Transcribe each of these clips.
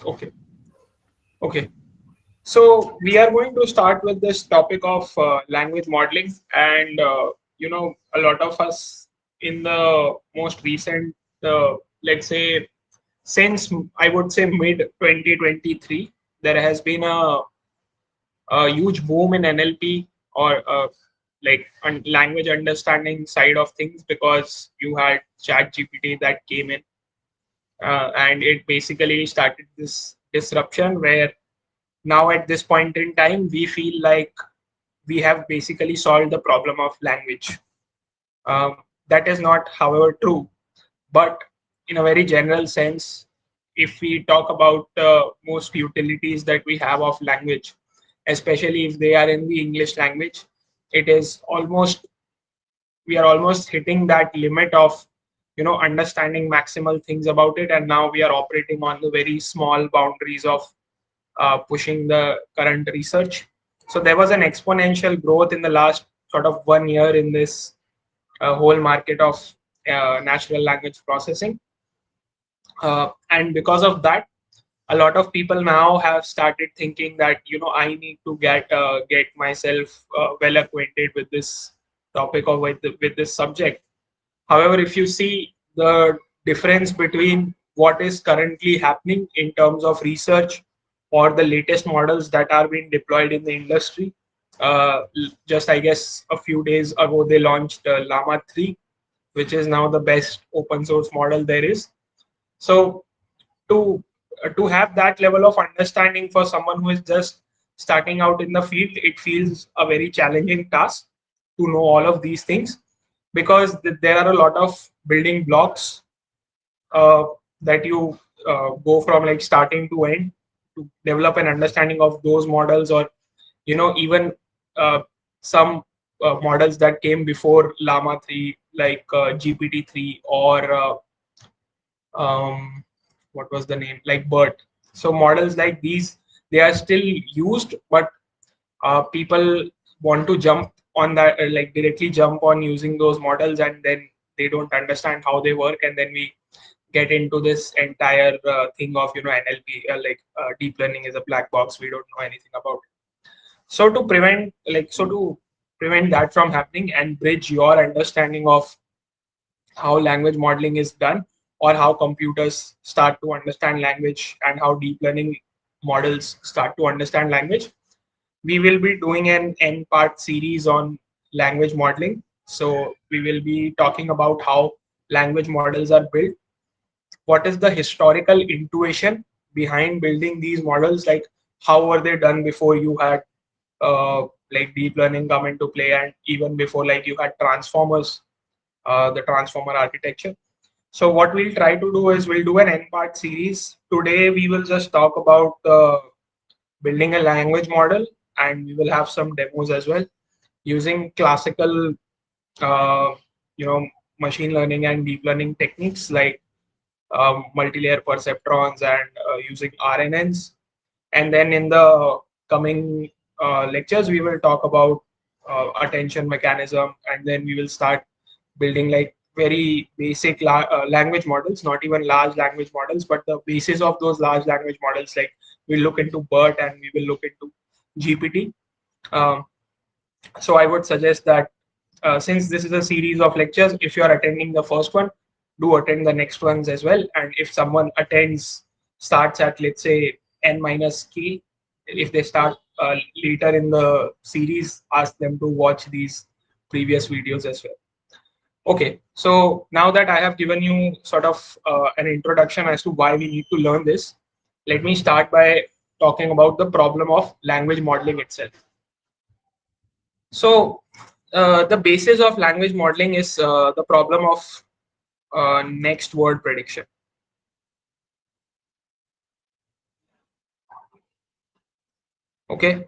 Okay. Okay. So we are going to start with this topic of language modeling, and a lot of us in the most recent, let's say, since I would say mid 2023, there has been a huge boom in NLP or language understanding side of things because you had Chat GPT that came in, and it basically started this disruption where now at this point in time we feel like we have basically solved the problem of language. That is not however true, but in a very general sense, if we talk about most utilities that we have of language, especially if they are in the English language, it is almost, we are almost hitting that limit of understanding maximal things about it, and now we are operating on the very small boundaries of pushing the current research. So there was an exponential growth in the last sort of 1 year in this whole market of natural language processing, and because of that, a lot of people now have started thinking that I need to get myself well acquainted with this topic or with this subject. However, if you see the difference between what is currently happening in terms of research or the latest models that are being deployed in the industry, just I guess a few days ago they launched Llama 3, which is now the best open source model there is. So to have that level of understanding for someone who is just starting out in the field, it feels a very challenging task to know all of these things, because there are a lot of building blocks uh, that you go from like starting to end to develop an understanding of those models, or even uh, some models that came before Llama 3, like GPT-3, or what was the name, like BERT. So models like these, they are still used, but people want to jump on that, like directly jump on using those models, and then they don't understand how they work, and then we get into this entire thing of NLP, deep learning is a black box, we don't know anything about it. So to prevent that from happening and bridge your understanding of how language modeling is done, or how computers start to understand language, and how deep learning models start to understand language, we will be doing an N-part series on language modeling. So we will be talking about how language models are built, what is the historical intuition behind building these models, like how were they done before you had like deep learning come into play, and even before like you had transformers, the transformer architecture. So what we'll try to do is we'll do an N-part series. Today we will just talk about building a language model, and we will have some demos as well using classical uh, you know machine learning and deep learning techniques like multi-layer perceptrons, and using RNNs. And then in the coming lectures we will talk about attention mechanism, and then we will start building like very basic language models, not even large language models, but the basis of those large language models, like we'll look into BERT and we will look into GPT. um, so I would suggest that since this is a series of lectures, if you are attending the first one, do attend the next ones as well. And if someone attends, starts at let's say n minus k, if they start later in the series, ask them to watch these previous videos as well. Okay, so now that I have given you sort of an introduction as to why we need to learn this, let me start by talking about the problem of language modeling itself. So, the basis of language modeling is the problem of next word prediction. Okay,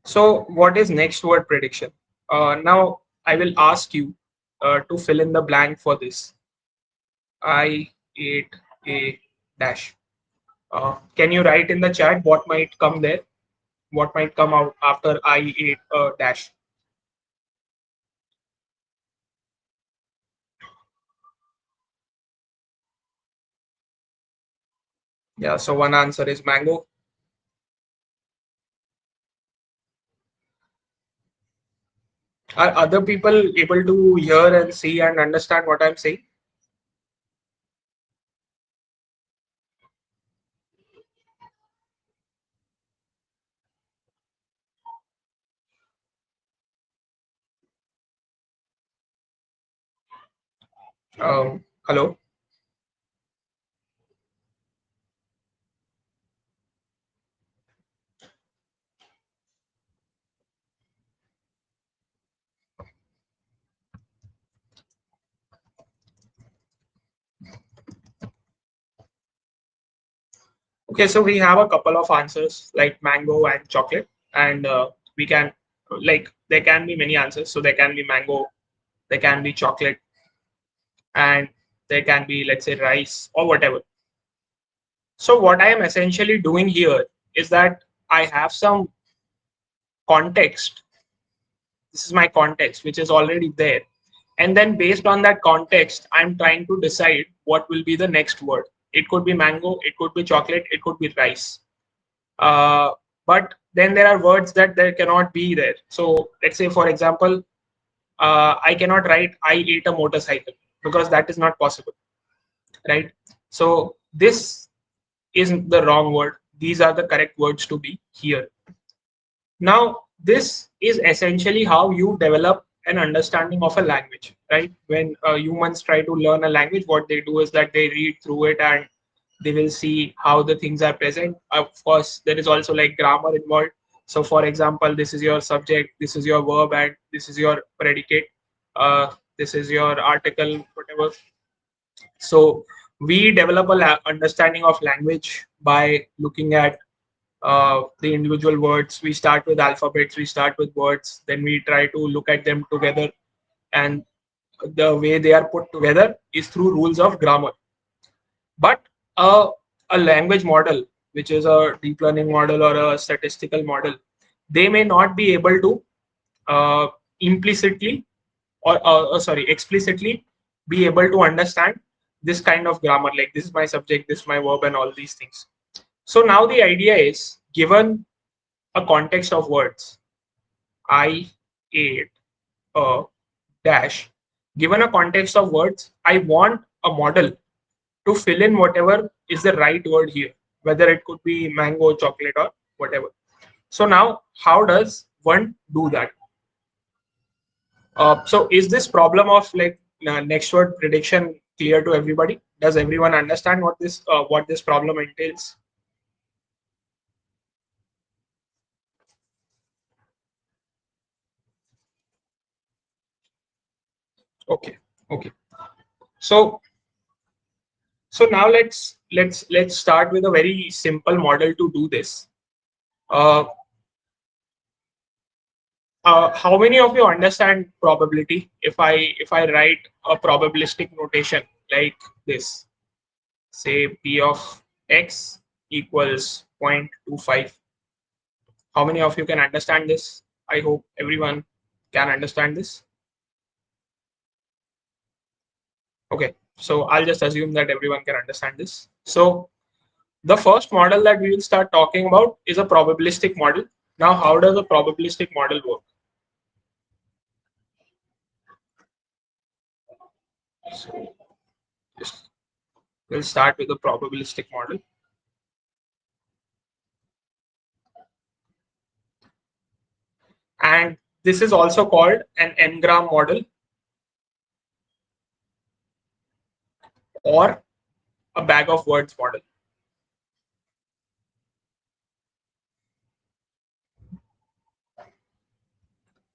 so what is next word prediction? Now, I will ask you to fill in the blank for this. I ate a dash. Can you write in the chat what might come there? What might come out after I ate a dash? Yeah, so one answer is mango. Are other people able to hear and see and understand what I'm saying? Hello? Okay, so we have a couple of answers like mango and chocolate, and we can like there can be many answers. So there can be mango, there can be chocolate, and there can be, let's say, rice or whatever. So what I am essentially doing here is that I have some context. This is my context, which is already there. And then based on that context, I'm trying to decide what will be the next word. It could be mango, it could be chocolate, it could be rice. Uh, but then there are words that there cannot be there. So let's say, for example, I cannot write I ate a motorcycle because that is not possible, right? So this is the wrong word. These are the correct words to be here. Now, this is essentially how you develop an understanding of a language, right? When humans try to learn a language, what they do is that they read through it and they will see how the things are present. Of course, there is also like grammar involved. So, for example, this is your subject, this is your verb, and this is your predicate. This is your article, whatever. So, we develop a understanding of language by looking at the individual words. We start with alphabets, we start with words, then we try to look at them together. And the way they are put together is through rules of grammar. But a language model, which is a deep learning model or a statistical model, they may not be able to uh, implicitly or explicitly be able to understand this kind of grammar, like this is my subject, this is my verb, and all these things. So now the idea is, given a context of words, I ate a dash. Given a context of words, I want a model to fill in whatever is the right word here, whether it could be mango, chocolate, or whatever. So now, how does one do that? So is this problem of like next word prediction clear to everybody? Does everyone understand what this problem entails? Okay, okay. So now let's start with a very simple model to do this. Uh, how many of you understand probability? If I write a probabilistic notation like this, say P of x equals 0.25. How many of you can understand this? I hope everyone can understand this. Okay, so I'll just assume that everyone can understand this. So the first model that we will start talking about is a probabilistic model. Now, how does a probabilistic model work? So just we'll start with a probabilistic model. And this is also called an n-gram model or a bag of words model.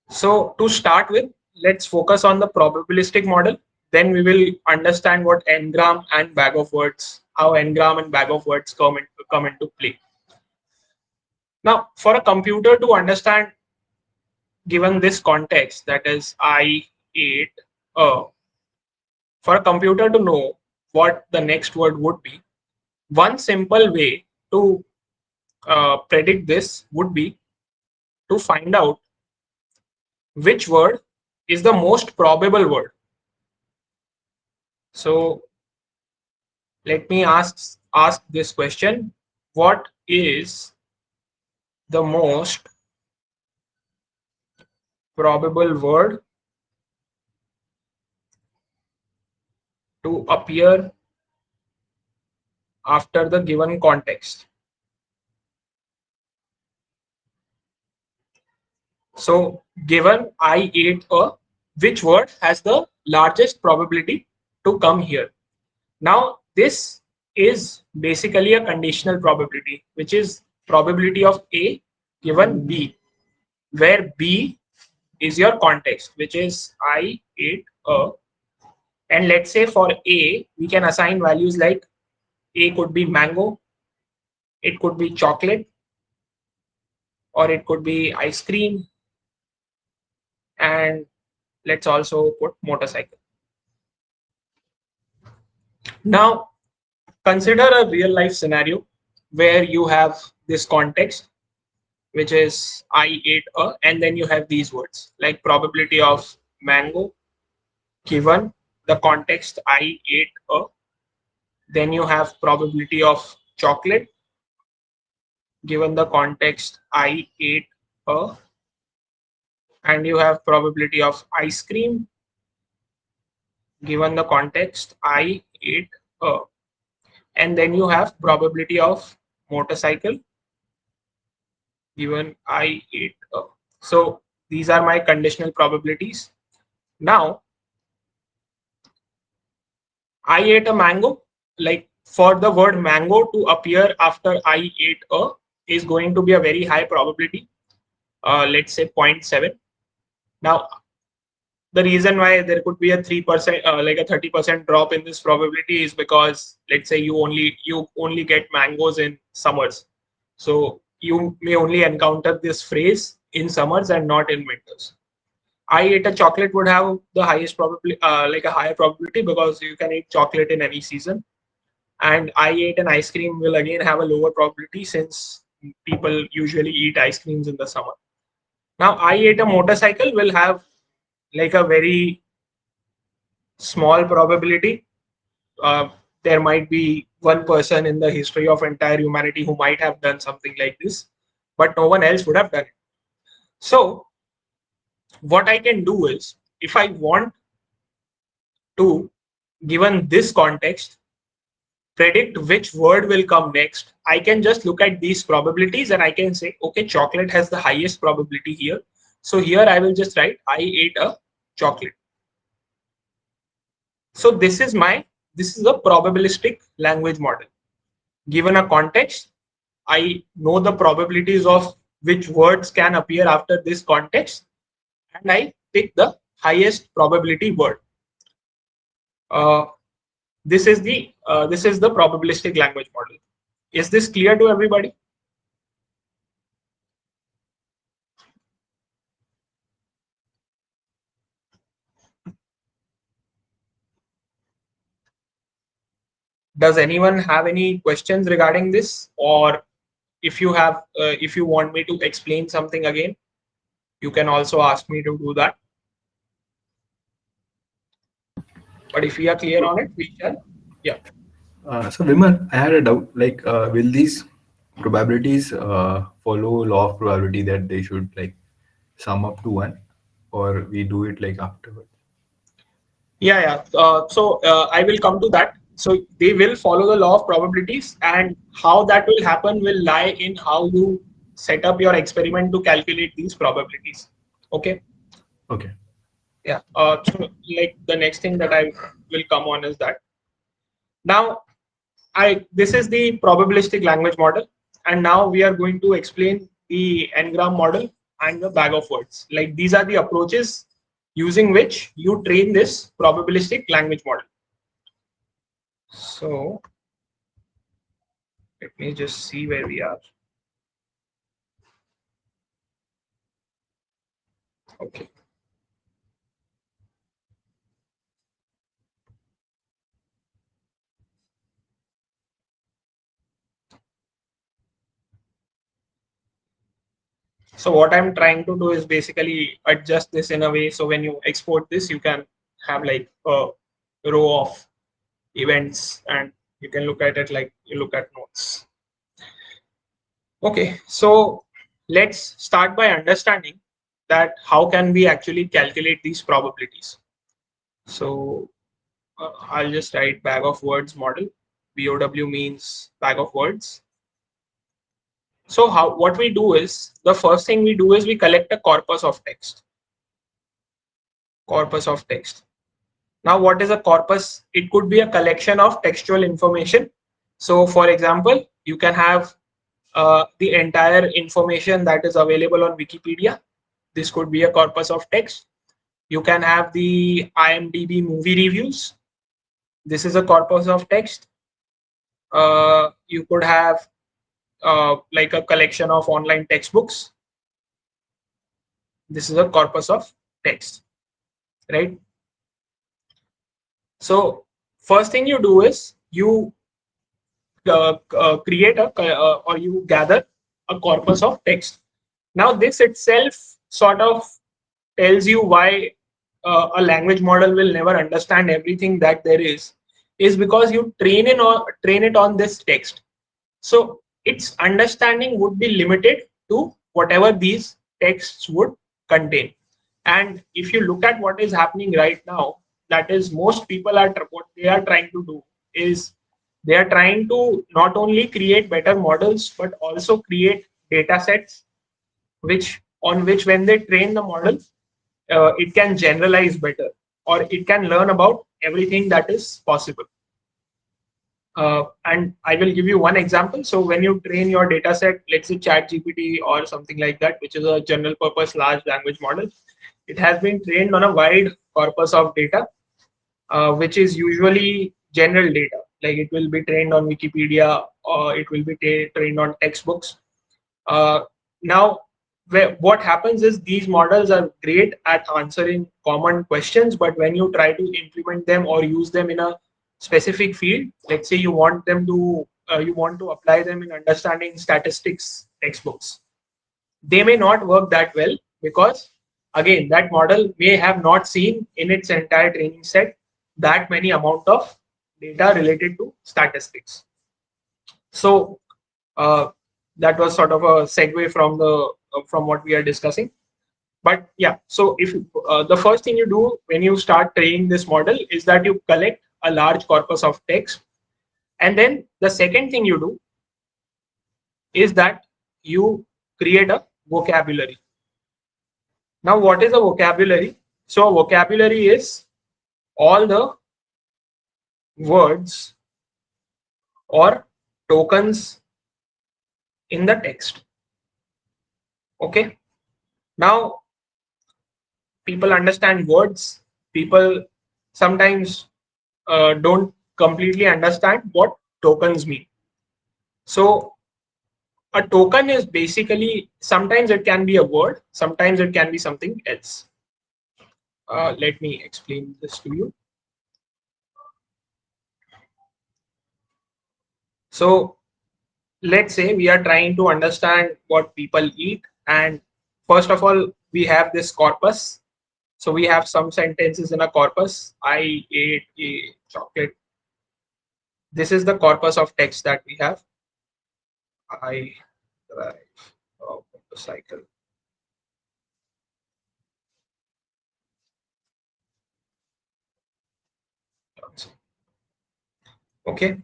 So to start with, let's focus on the probabilistic model. Then we will understand what n-gram and bag of words, how n-gram and bag of words come into play. Now, for a computer to understand, given this context, that is I ate a, for a computer to know what the next word would be, one simple way to predict this would be to find out which word is the most probable word. So Let me ask this question. What is the most probable word to appear after the given context? So given I ate a, which word has the largest probability to come here? Now this is basically a conditional probability, which is probability of A given B, where B is your context, which is I ate a. And let's say for A, we can assign values like A could be mango, it could be chocolate, or it could be ice cream, and let's also put motorcycle. Now, consider a real life scenario where you have this context, which is I ate a, and then you have these words like probability of mango given the context I ate a. Then you have probability of chocolate given the context I ate a. And you have probability of ice cream given the context I ate a. And then you have probability of motorcycle given I ate a. So these are my conditional probabilities. Now I ate a mango, like for the word mango to appear after I ate a is going to be a very high probability. Let's say 0.7. Now the reason why there could be a 3%, like a 30% drop in this probability is because let's say you only get mangoes in summers, so you may only encounter this phrase in summers and not in winters. I ate a chocolate would have the highest probability, like a higher probability, because you can eat chocolate in any season. And I ate an ice cream will again have a lower probability since people usually eat ice creams in the summer. Now I ate a motorcycle will have like a very small probability. Uh, there might be one person in the history of entire humanity who might have done something like this, but no one else would have done it. So what I can do is, if I want to, given this context, predict which word will come next, I can just look at these probabilities and I can say, okay, chocolate has the highest probability here. So here I will just write, I ate a chocolate. So this is a probabilistic language model. Given a context, I know the probabilities of which words can appear after this context, and I pick the highest probability word. Uh, this is the probabilistic language model. Is this clear to everybody? Does anyone have any questions regarding this, or if you want me to explain something again, you can also ask me to do that. But if we are clear on it, we can. Yeah. So Vimal, I had a doubt. Like, will these probabilities follow law of probability that they should like sum up to one, or we do it like afterwards? Yeah. So I will come to that. So they will follow the law of probabilities, and how that will happen will lie in how you set up your experiment to calculate these probabilities. Okay. Okay. Yeah. So like the next thing that I will come on is that now this is the probabilistic language model, and now we are going to explain the n-gram model and the bag of words. Like these are the approaches using which you train this probabilistic language model. So let me just see where we are. Okay. So what I'm trying to do is basically adjust this in a way so when you export this, you can have like a row of events and You can look at it like you look at notes. Okay, so let's start by understanding that how can we actually calculate these probabilities. So I'll just write bag of words model. BOW means bag of words. So what we do is, the first thing we do is we collect a corpus of text. Corpus of text. Now, what is a corpus? It could be a collection of textual information. So, for example, you can have the entire information that is available on Wikipedia. This could be a corpus of text. You can have the IMDb movie reviews. This is a corpus of text. You could have like a collection of online textbooks. This is a corpus of text, right? So first thing you do is you create a or you gather a corpus of text. Now this itself sort of tells you why a language model will never understand everything that there is because you train it on this text. So its understanding would be limited to whatever these texts would contain. And if you look at what is happening right now, that is, most people are what they are trying to do is they are trying to not only create better models but also create data sets which on which when they train the model, it can generalize better or it can learn about everything that is possible. And I will give you one example. So when you train your data set, let's say ChatGPT or something like that, which is a general purpose large language model, it has been trained on a wide corpus of data, which is usually general data. Like it will be trained on Wikipedia or it will be trained on textbooks. Now, what happens is these models are great at answering common questions, but when you try to implement them or use them in a specific field, let's say you want them to you want to apply them in understanding statistics textbooks, they may not work that well because again that model may have not seen in its entire training set that many amount of data related to statistics. So uh, that was sort of a segue from the from what we are discussing. But yeah, so if the first thing you do when you start training this model is that you collect a large corpus of text, and then the second thing you do is that you create a vocabulary. Now, what is a vocabulary? So a vocabulary is all the words or tokens in the text. Okay. Now, people understand words. People sometimes don't completely understand what tokens mean. So a token is basically, sometimes it can be a word, sometimes it can be something else. Let me explain this to you. So let's say we are trying to understand what people eat, and first of all we have this corpus. So we have some sentences in a corpus. I ate a chocolate. This is the corpus of text that we have. I drive a motorcycle. Okay,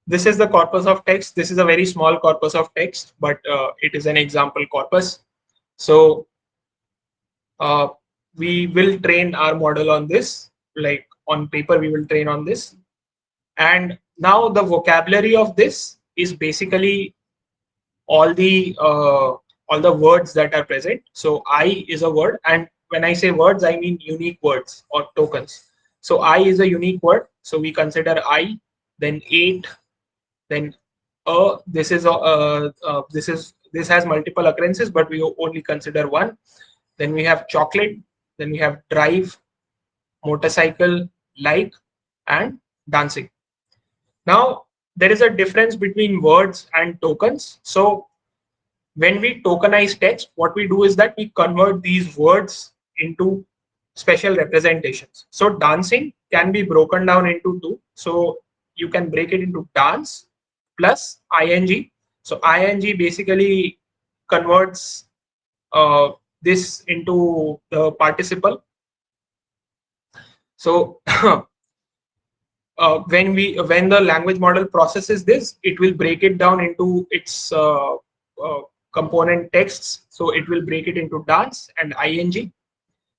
this is the corpus of text. This is a very small corpus of text, but it is an example corpus. So uh, we will train our model on this, like on paper we will train on this. And now the vocabulary of this is basically all the words that are present. So I is a word, and when I say words, I mean unique words or tokens. So I is a unique word, so we consider I, then eight, then this is this has multiple occurrences, but we only consider one. Then we have chocolate, then we have drive, motorcycle, like, and dancing. Now there is a difference between words and tokens. So when we tokenize text, what we do is that we convert these words into special representations. So dancing can be broken down into two. So you can break it into dance plus ing. So ing basically converts this into the participle. So when the language model processes this, it will break it down into its component texts. So it will break it into dance and ing.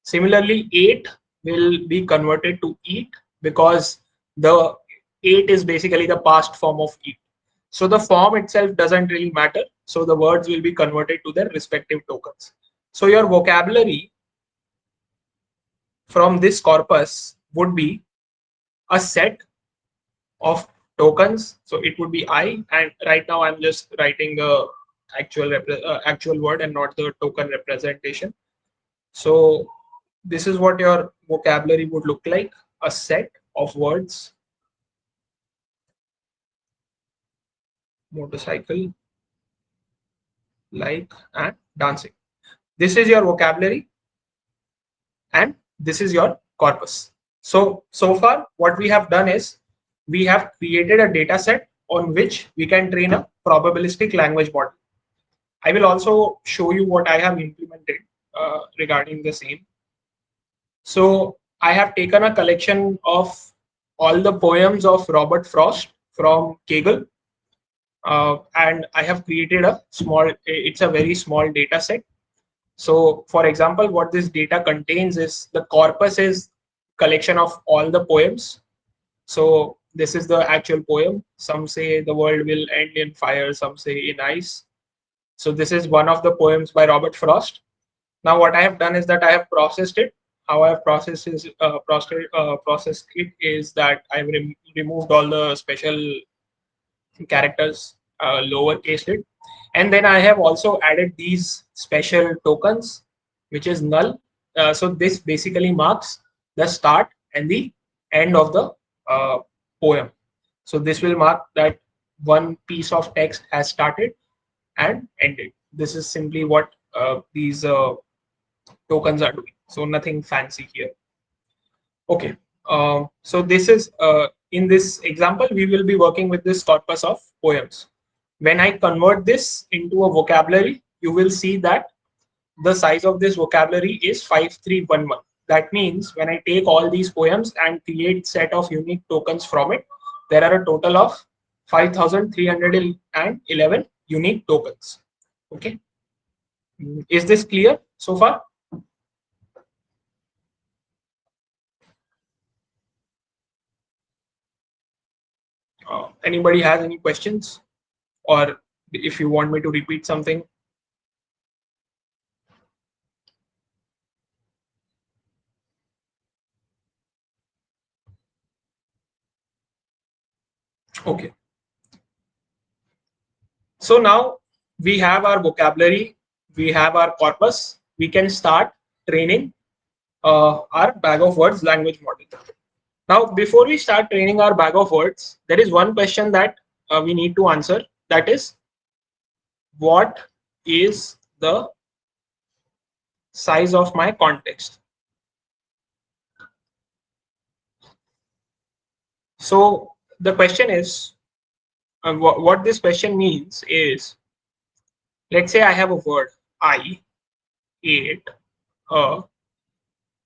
Similarly, ate will be converted to eat because the ate is basically the past form of eat. So the form itself doesn't really matter. So the words will be converted to their respective tokens. So your vocabulary from this corpus would be a set of tokens. So it would be I, and right now I'm just writing the actual word and not the token representation. So this is what your vocabulary would look like: a set of words: motorcycle, like, and dancing. This is your vocabulary, and this is your corpus. So far what we have done is we have created a data set on which we can train a probabilistic language model. I will also show you what I have implemented regarding the same. So I have taken a collection of all the poems of Robert Frost from Kegel, and I have created a small, it's a very small data set. So for example, what this data contains is the corpus is collection of all the poems. So this is the actual poem. Some say the world will end in fire, some say in ice. So this is one of the poems by Robert Frost. Now what I have done is that I have processed it. How I have processed it is that I've removed all the special characters, lowercase it, and then I have also added these special tokens, which is null. So this basically marks the start and the end of the poem. So this will mark that one piece of text has started and ended. This is simply what these tokens are doing. So nothing fancy here. Okay. So this is in this example, we will be working with this corpus of poems. When I convert this into a vocabulary, you will see that the size of this vocabulary is 5311. That means when I take all these poems and create set of unique tokens from it, there are a total of 5311 unique tokens. Okay. Is this clear so far? Anybody has any questions, or if you want me to repeat something? Okay. So now we have our vocabulary, we have our corpus, we can start training our bag of words language model. Now, before we start training our bag of words, there is one question that we need to answer. That is, what is the size of my context? So the question is, what this question means is, let's say I have a word, I, ate,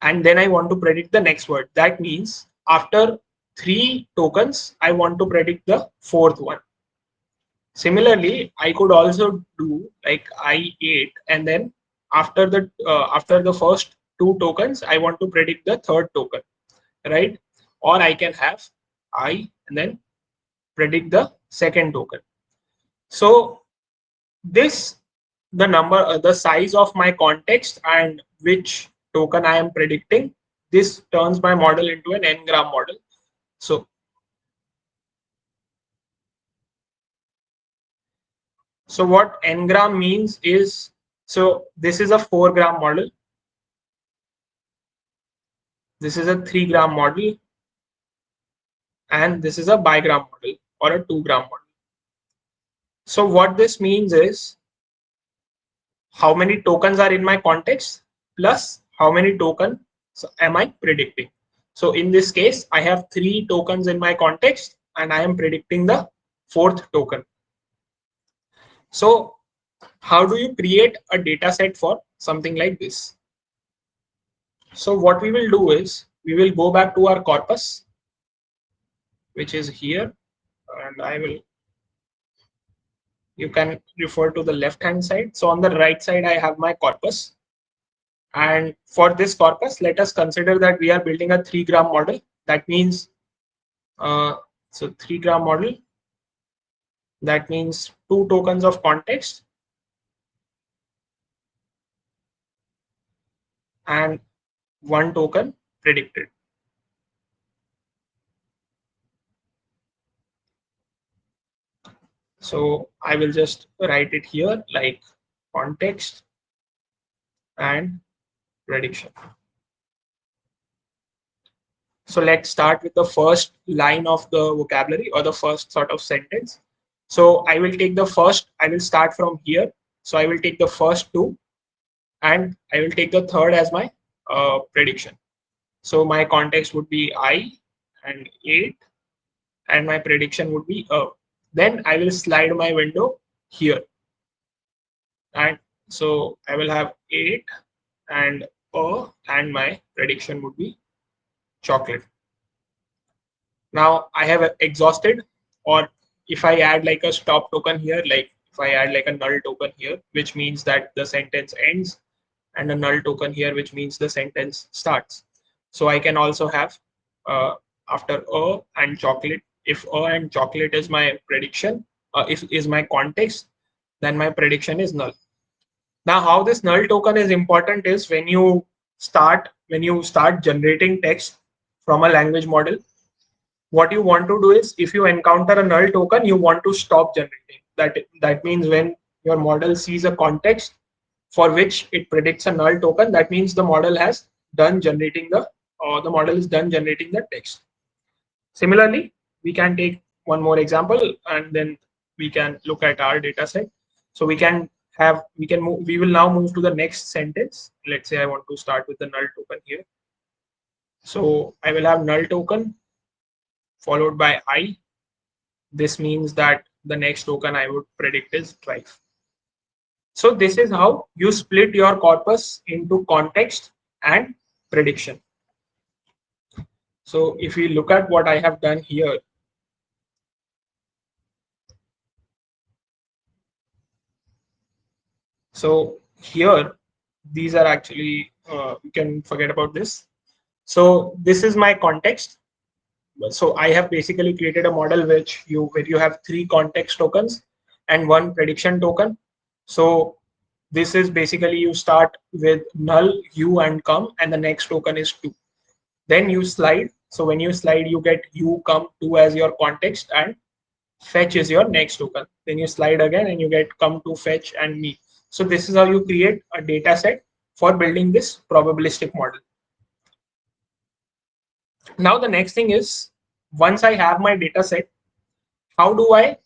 and then I want to predict the next word. That means after 3 tokens, I want to predict the 4th one. Similarly, I could also do like I ate, and then after the first 2 tokens, I want to predict the 3rd token, right? Or I can have I and then predict the 2nd token. So this, the size of my context and which token I am predicting, this turns my model into an n-gram model. So what n-gram means is, so this is a 4-gram model, this is a 3-gram model, and this is a bigram model or a 2-gram model. So what this means is how many tokens are in my context plus how many tokens am I predicting. So in this case, I have 3 tokens in my context and I am predicting the fourth token. So how do you create a data set for something like this? So what we will do is we will go back to our corpus, which is here, and I will, you can refer to the left hand side. So on the right side, I have my corpus. And for this corpus, let us consider that we are building a 3-gram model. That means, so 3-gram model, that means 2 tokens of context and 1 token predicted. So I will just write it here like context and prediction. So let's start with the first line of the vocabulary or the first sort of sentence. So I will take the first, I will start from here. So I will take the first 2 and I will take the third as my prediction. So my context would be I and 8 and my prediction would be then I will slide my window here. And so I will have 8 and and my prediction would be chocolate. Now I have exhausted, or if I add like a stop token here, like if I add like a null token here, which means that the sentence ends, and a null token here, which means the sentence starts. So I can also have after and chocolate, if and chocolate is my prediction, if is my context, then my prediction is null. Now how this null token is important is when you start generating text from a language model, what you want to do is if you encounter a null token, you want to stop generating. That means when your model sees a context for which it predicts a null token, that means the model has done generating the model is done generating the text. Similarly, we can take one more example and then we can look at our data set. So we will now move to the next sentence. Let's say I want to start with the null token here. So I will have null token followed by I. This means that the next token I would predict is drive. So this is how you split your corpus into context and prediction. So if we look at what I have done here, so here these are actually you can forget about this. So this is my context. So I have basically created a model where you have 3 context tokens and 1 prediction token. So this is basically you start with null, u and come, and the next token is 2. Then you slide. So when you slide, you get u, come, 2 as your context and fetch is your next token. Then you slide again and you get come, to, fetch and me. So this is how you create a data set for building this probabilistic model. Now the next thing is, once I have my data set, how do I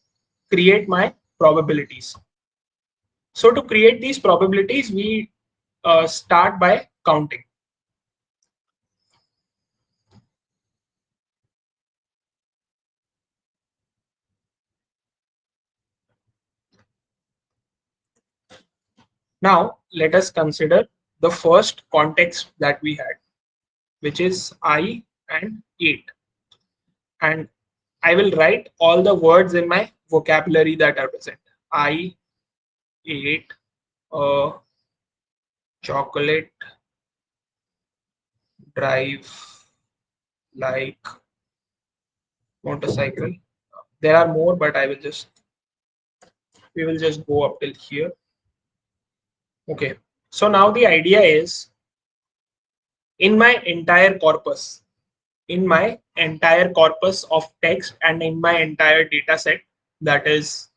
create my probabilities? So to create these probabilities, we start by counting. Now let us consider the first context that we had, which is I and 8. And I will write all the words in my vocabulary that are present. I, 8, chocolate, drive, like, motorcycle. There are more, but we will just go up till here. Okay. So now the idea is, in my entire corpus, of text and in my entire data set, that is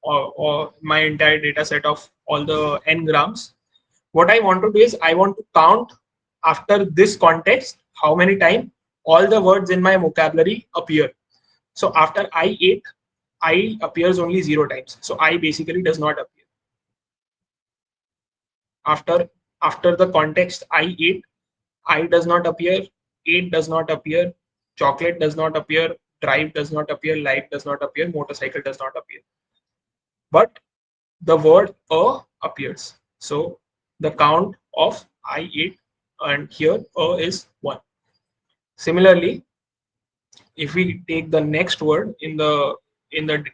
or my entire data set of all the n grams, what I want to do is I want to count after this context how many times all the words in my vocabulary appear. So after I8, I appears only 0 times. So I basically does not appear. After the context I8, I does not appear, 8 does not appear, chocolate does not appear, drive does not appear, light does not appear, motorcycle does not appear. But the word a appears. So the count of I 8 and here a is 1. Similarly, if we take the next word in the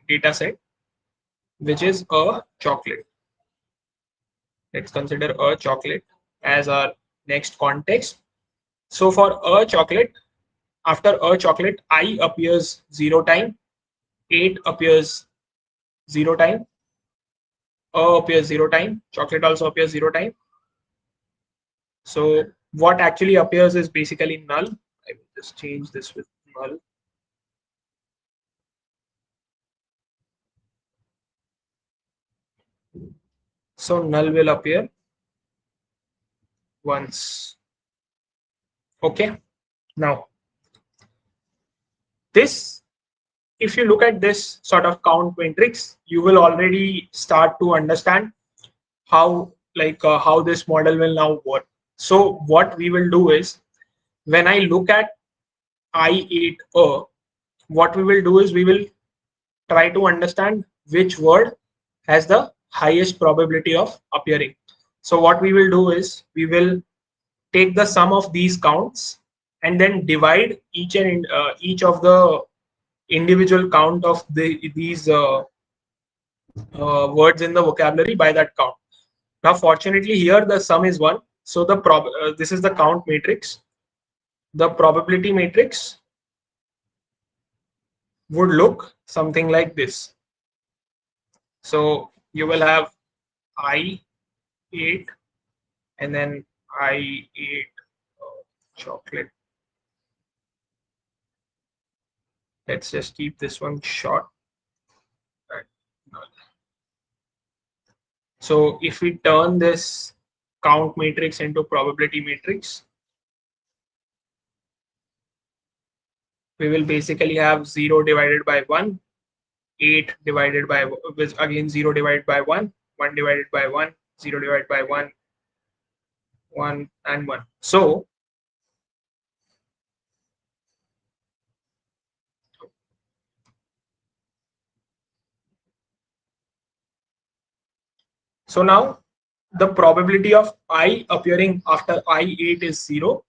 data set, which is a chocolate. Let's consider a chocolate as our next context. So for a chocolate, after a chocolate, I appears 0 time, 8 appears 0 time, a appears 0 time, chocolate also appears 0 time. So what actually appears is basically null. I will just change this with null. So null will appear once. Okay. Now this, if you look at this sort of count matrix, you will already start to understand how how this model will now work. So what we will do is, when I look at I8A, what we will do is we will try to understand which word has the highest probability of appearing. So what we will do is we will take the sum of these counts and then divide each of the individual count of these words in the vocabulary by that count. Now, fortunately, here the sum is 1. So this is the count matrix. The probability matrix would look something like this. So you will have I8 and then I8 chocolate. Let's just keep this one short. So if we turn this count matrix into probability matrix, we will basically have 0 divided by 1, 8 divided by, with again 0 divided by 1, 1 divided by 1, 0 divided by 1, 1 and 1. So now the probability of I appearing after I8 is 0.